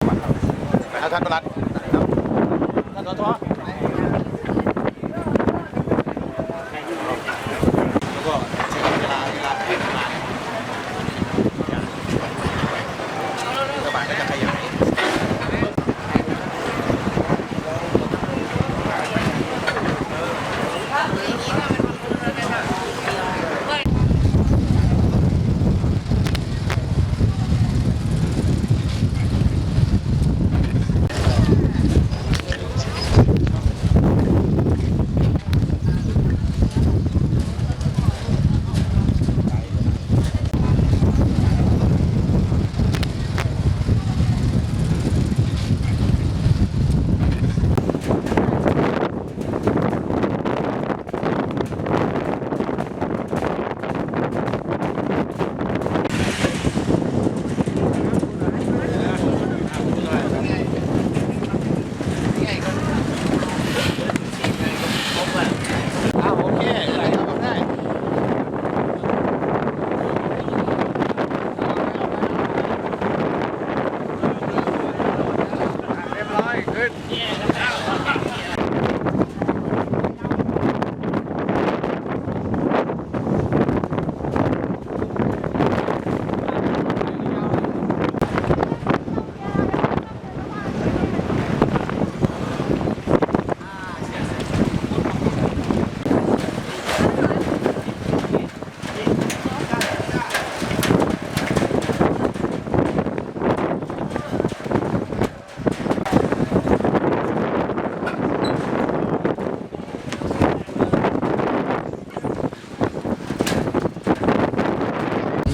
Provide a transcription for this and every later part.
ท่านประหลัดท่านสทแล้วก็ใช้เวลาเก็บมากระบะก็จะขยาย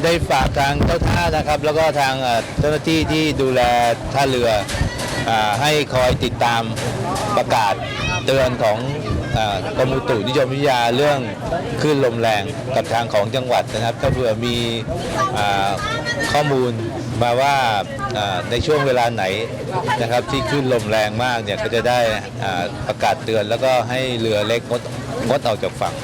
ได้ฝากทางเจ้าท่านะครับแล้วก็ทางเจ้าหน้าที่ที่ดูแลท่าเรือให้คอยติดตามประกาศเตือนของกรมอุตุนิยมวิทยาเรื่องคลื่นลมแรงกับทางของจังหวัดนะครับถ้าเผื่อมีข้อมูลมาว่าในช่วงเวลาไหนนะครับที่คลื่นลมแรงมากเนี่ยก็จะได้ประกาศเตือนแล้วก็ให้เรือเล็กงดออกจากฝั่ง